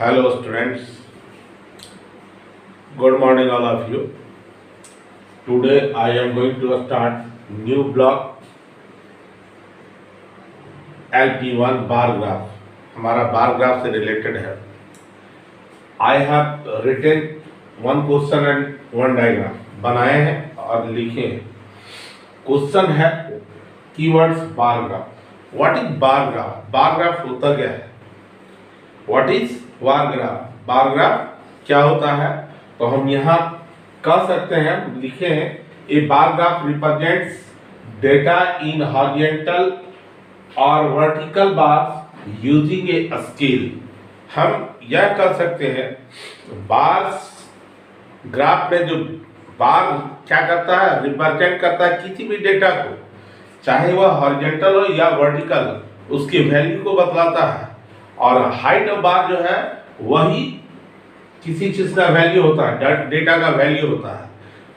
Hello students, good morning all of you. Today I am going to start new block LP1 bar graph. हमारा bar graph से related है. I have written one question and one diagram. बनाए हैं और लिखे हैं. Question है keywords bar graph. What is bar graph? Bar graph होता क्या है? What is bar graph? Bar graph क्या होता है? तो हम यहाँ कह सकते हैं, लिखे हैं, a bar graph represents data in horizontal और vertical bars using a scale. हम यह कर सकते हैं, बार्स ग्राफ में जो बार क्या करता है, रिप्रेजेंट करता है किसी भी डेटा को, चाहे वह हॉरिजॉन्टल हो या वर्टिकल, उसके वैल्यू को बतलाता है. और हाइट ऑफ बार जो है वही किसी चीज का वैल्यू होता है, डेटा का वैल्यू होता है.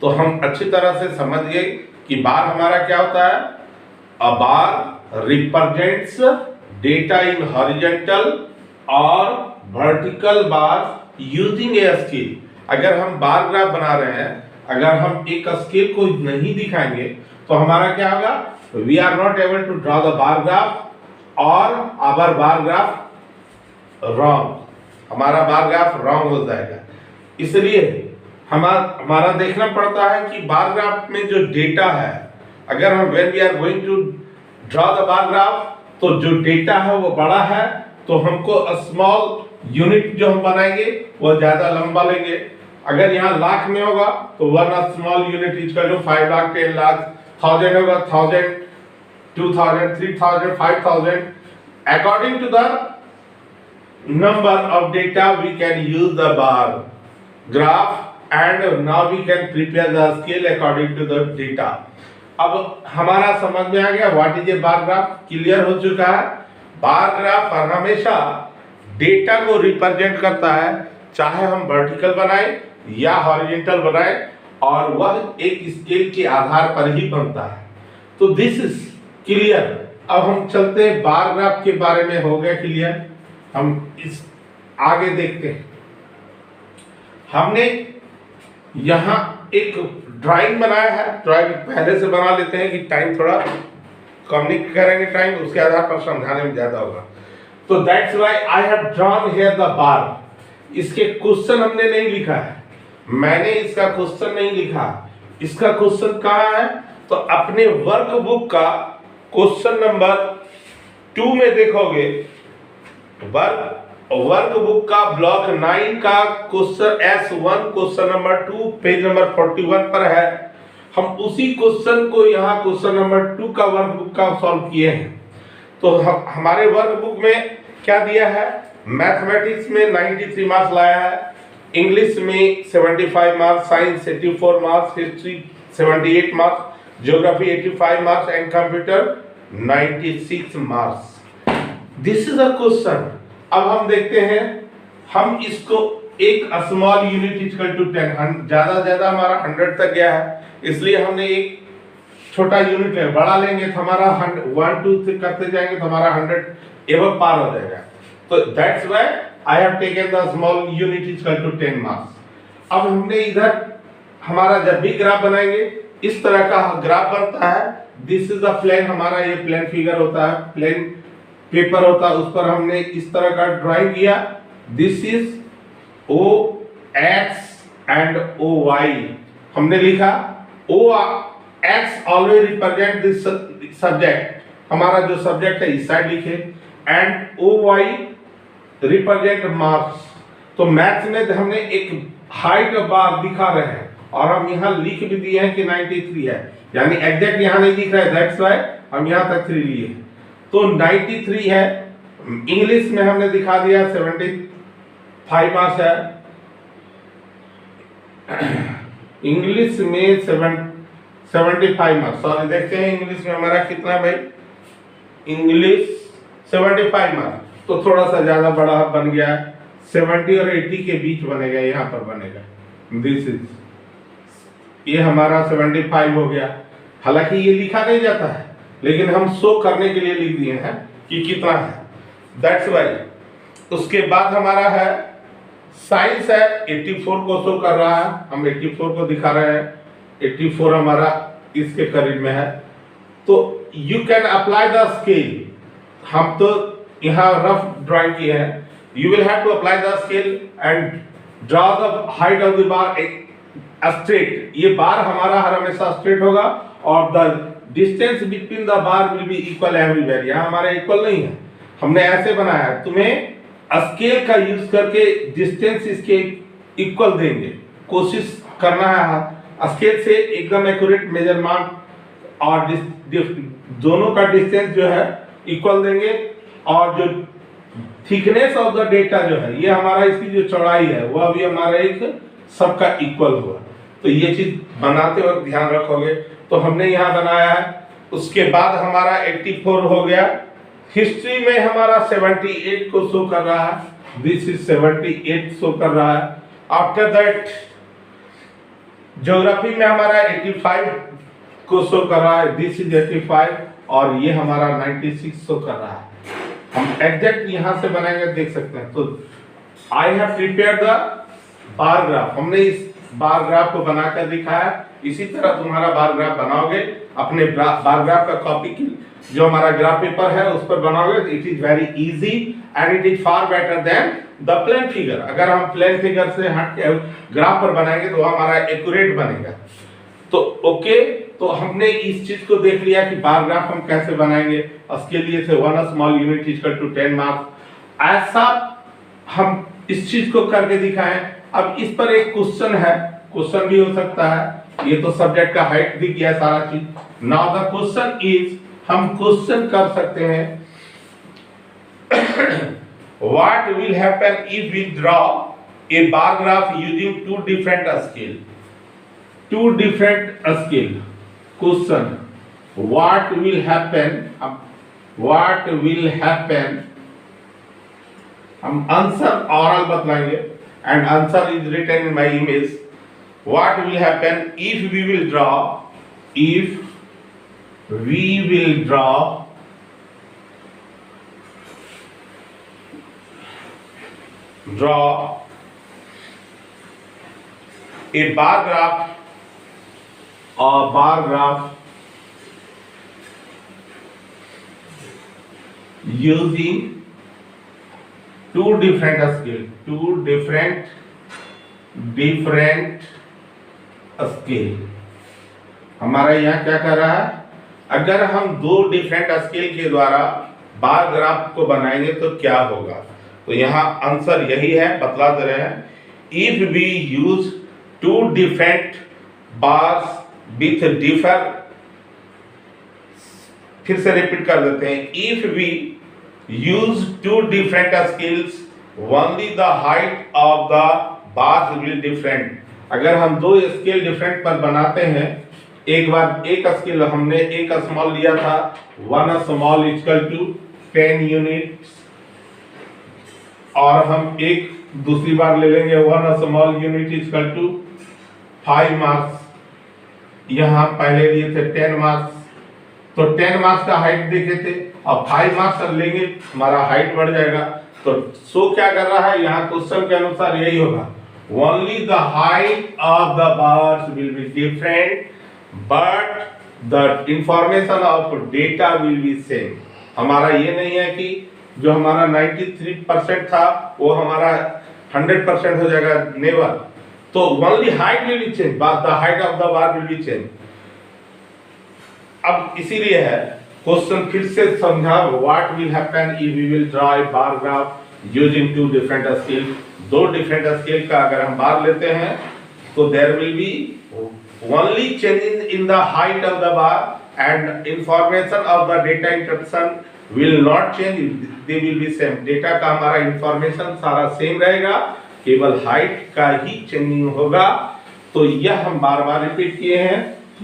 तो हम अच्छी तरह से समझ गए कि बार हमारा क्या होता है. अ बार रिप्रेजेंट्स डेटा इन हॉरिजॉन्टल और vertical bar using a scale. अगर हम बार ग्राफ बना रहे हैं, अगर हम एक स्केल को नहीं दिखाएंगे तो हमारा क्या होगा, we are not able to draw the bar graph और आवर बार ग्राफ रॉन्ग. हमारा बार ग्राफ रॉन्ग हो जाएगा. इसलिए हमारा देखना पड़ता है कि बार ग्राफ में जो डेटा है, अगर हम when we are going to draw the bar graph, तो जो डेटा है वो बड़ा है, तो हमको स्मॉल यूनिट जो हम बनाएंगे वो ज्यादा लंबा लेंगे. अगर यहाँ लाख में होगा तो one small unit equal to 5 lakh, 10 लाख, 1000 होगा, 1000, 2000, 3000, 5000. According to the number of data we can use the bar graph and now we can prepare the scale according to the data. अब हमारा समझ में आ गया what is a bar graph, clear हो चुका है. बार ग्राफ हमेशा data को रिप्रेजेंट करता है, चाहे हम वर्टिकल बनाएं या हॉरिजॉन्टल बनाएं, और वह एक स्केल के आधार पर ही बनता है. तो दिस इज क्लियर. अब हम चलते हैं बार ग्राफ के बारे में. हो गया क्लियर. हम इस आगे देखते हैं. हमने यहां एक ड्राइंग बनाया है. ड्राइंग पहले से बना लेते हैं कि टाइम थोड़ा कम नहीं करेंगे, टाइम उसके आधार पर समझाने में ज्यादा होगा. तो that's why I have drawn here the bar. इसके क्वेश्चन हमने नहीं लिखा है, मैंने इसका क्वेश्चन नहीं लिखा. इसका क्वेश्चन कहाँ है, तो अपने वर्कबुक का क्वेश्चन नंबर 2 में देखोगे. वर्कबुक का ब्लॉक 9 का question S1 question number 2 page number 41 पर है. हम उसी क्वेश्चन को यहाँ क्वेश्चन नंबर 2 का वर्कबुक का सॉल्व किए हैं. तो हमारे वर्कबुक में क्या दिया है, मैथमेटिक्स में 93 मार्क्स लाया है, इंग्लिश में 75 marks, science 84 marks, history 78 marks, geography 85 marks and computer 96 marks. This is a question. अब हम देखते हैं, हम इसको एक स्मॉल यूनिट इक्वल टू 10, ज्यादा हमारा 100 तक गया है, इसलिए हमने एक छोटा यूनिट ले, बड़ा लेंगे तो हमारा 1 2 3 करते जाएंगे तो हमारा 100 एवं पार हो जाएगा. तो that's why I have taken the small unit equal to 10 marks. अब हमने इधर हमारा जब भी ग्राफ बनाएंगे इस तरह का ग्राफ बनता है. This is the plane. हमारा ये प्लेन फिगर होता है, प्लेन पेपर होता है, उस पर हमने इस तरह का ड्राइंग किया. This is O X and O Y. हमने लिखा O X always represent this subject. हमारा जो सब्जेक्ट है इस साइड लिखे, and O Y represent marks. तो मैथ्स में हमने एक हाइट बार दिखा रहे हैं और हम यहाँ लिख भी दिए हैं कि 93 है, यानी एग्जैक्ट यहाँ नहीं दिख रहा है, दैट्स व्हाई हम यहाँ तक 3 लिए. तो 93 है. इंग्लिश में हमने दिखा दिया 75 मार्क्स है. इंग्लिश में 75 मार्क्स, सॉरी देखते हैं इंग्लिश में हमारा कितना भाई. इंग्लिश 75 मार्क्स, तो थोड़ा सा ज्यादा बड़ा बन गया है, 70 और 80 के बीच बनेगा, यहाँ पर बनेगा. दिस इज, ये हमारा 75 हो गया. हालांकि ये लिखा नहीं जाता है, लेकिन हम शो करने के लिए लिख दिए हैं कि कितना है. That's why. उसके बाद हमारा है साइंस है 84 को शो कर रहा है, हम 84 को दिखा रहे हैं, 84 हमारा इसके करीब में है। तो you can apply the scale, हम तो यहाँ रफ ड्राइंग किए हैं, you will have to apply the scale and draw the height of the bar straight. ये बार हमारा हर हमेशा स्ट्रेट होगा और the distance between the bar will be equal everywhere. यहाँ हमारा इक्वल नहीं है, हमने ऐसे बनाया है, तुम्हें स्केल का यूज करके डिस्टेंस इसके इक्वल देंगे, कोशिश करना है स्केल से एकदम एक्यूरेट मेजरमेंट और दोनों का डिस्टेंस जो है इक्वल देंगे। और जो थिकनेस ऑफ द डेटा जो है, ये हमारा इसकी जो चौड़ाई है वह भी हमारा एक सबका इक्वल हुआ। तो ये चीज बनाते वक्त ध्यान रखोगे। तो हमने यहाँ बनाया है, उसके बाद हमारा 84 हो गया। हिस्ट्री में हमारा 78 को शो कर रहा है, दिस इज 78 शो कर रहा है। आफ्टर दैट ज्योग्राफी में हमारा 85 को शो कर रहा है, दिस इज 85 और ये हमारा 96 शो कर रहा है। हम एग्जैक्ट यहां से बनाएंगे, देख सकते हैं। तो I have prepared the bar graph, हमने इस बार ग्राफ को बनाकर दिखाया। इसी तरह तुम्हारा बार ग्राफ बनाओगे, अपने बार ग्राफ का कॉपी जो हमारा ग्राफ पेपर है उस पर बनाओगे। It is very easy and it is far better than the plane figure. अगर हम प्लेन फिगर से हट के ग्राफ पर बनाएंगे तो हमारा एक्यूरेट बनेगा। तो ओके, तो हमने इस चीज को देख लिया कि बार ग्राफ हम कैसे बनाएंगे। उसके लिए से 1 small unit equal to 10 marks, ऐसा हम इस चीज को करके दिखाएं। अब इस पर एक क्वेश्चन है, क्वेश्चन भी हो सकता है। ये तो सब्जेक्ट का हाइट दिख गया सारा चीज। नाउ द क्वेश्चन इज, हम क्वेश्चन कर सकते हैं what will happen if we draw a bar graph using two different scale. Two different scale question, what will happen, what will happen, हम आंसर ऑरल बतलाएंगे and answer is written in my image. What will happen if we will draw, if we will draw a bar graph using two different scale। हमारा यहाँ क्या कर रहा है, अगर हम दो डिफरेंट स्केल के द्वारा बार ग्राफ को बनाएंगे तो क्या होगा। तो यहाँ आंसर यही है, बतला दे रहे हैं। If we use two different bars with differ, फिर से रिपीट कर देते हैं। If we use two different scales only the height of the bars will different. अगर हम दो स्केल डिफरेंट पर बनाते हैं, एक बार एक स्केल हमने एक स्मॉल लिया था, 1 स्मॉल इक्वल टू 10 यूनिट्स, और हम एक दूसरी बार ले लेंगे 1 small unit equal to 5 marks. यहाँ पहले लिए थे 10 मार्क्स, तो 10 मार्क्स का हाइट देखे थे, अब 5 मार्क्स लेंगे, हमारा हाइट बढ़ जाएगा। तो सो क्या कर रहा है, यहाँ क्वेश्चन के अनुसार यही होगा, only the height of the bars will be different but the information of data will be same। हमारा ये नहीं है कि जो हमारा 93% था वो हमारा 100% हो जाएगा, नेवर। तो only height will be changed, but the height of the bar will be changed। अब इसीलिए है क्वेश्चन फिर से समझा, what will happen if we will draw a bar graph using two different scale। दो डिफरेंट स्केल का अगर हम बार लेते हैं तो there will be only changes in the height of the bar and information of the data interpretation will not change, they will be same। Data का हमारा information सारा सेम रहेगा, केवल हाइट का ही चेंजिंग होगा। तो यह हम बार बार रिपीट किए हैं।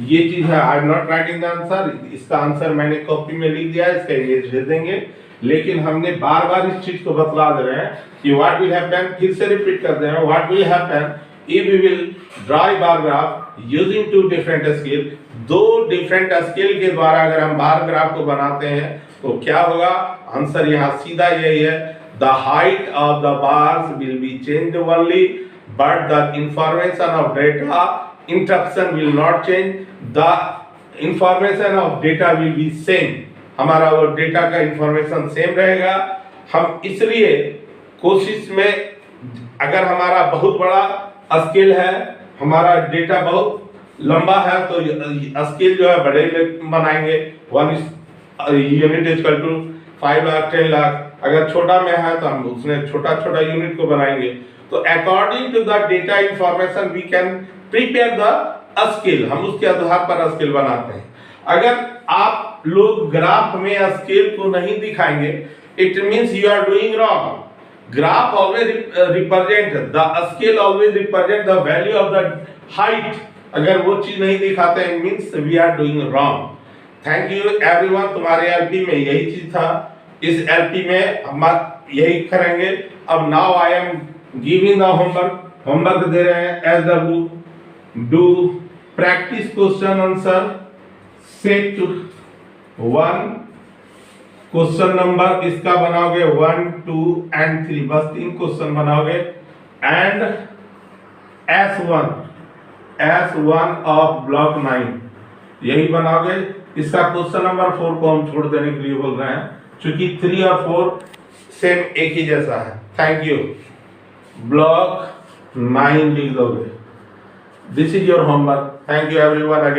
ये चीज है, I am not writing the answer, इसका आंसर मैंने कॉपी में लिख दिया है, इसका इमेज भेज देंगे। लेकिन हमने बार बार इस चीज को बतला दे रहे हैं कि व्हाट विल हैपन, फिर से रिपीट कर दे रहे हैं, what will happen if we will draw a bar graph using two different scale। दो डिफरेंट स्केल के द्वारा अगर हम बार ग्राफ को बनाते हैं तो क्या होगा, आंसर यहाँ सीधा यही है, the height of the bars will be change only but the information of data interruption will not change, the information of data will be same, हमारा वो डेटा का इंफॉर्मेशन सेम रहेगा। हम इसलिए कोशिश में, अगर हमारा बहुत बड़ा स्केल है, हमारा डेटा बहुत लंबा है, तो स्केल जो है बड़े बनाएंगे, 1 unit equal to 5 lakh 10 lakh. अगर छोटा में है तो हम उसमें छोटा छोटा यूनिट को बनाएंगे। तो according to the data information we can prepare the scale, हम उसके आधार पर स्केल बनाते हैं। अगर आप लोग ग्राफ में स्केल को नहीं दिखाएंगे, it means you are doing wrong. Graph always represent the scale, always represent the value of the height. अगर वो चीज नहीं दिखाते हैं, means we are doing wrong. Thank you everyone. तुम्हारे LP में यही चीज था, इस LP में हम यही करेंगे। अब now I am giving the homework दे रहे हैं, SW do practice question answer set to 1 question number इसका बनाओगे 1, 2 and 3, बस 3 क्वेश्चन बनाओगे। एंड S1 ऑफ ब्लॉक 9 यही बनाओगे। इसका क्वेश्चन नंबर 4 को हम छोड़ देने के लिए बोल रहे हैं, क्योंकि 3 और 4 सेम एक ही जैसा है। Thank you. ब्लॉक 9 लिख दोगे। This is your homework. Thank you everyone again.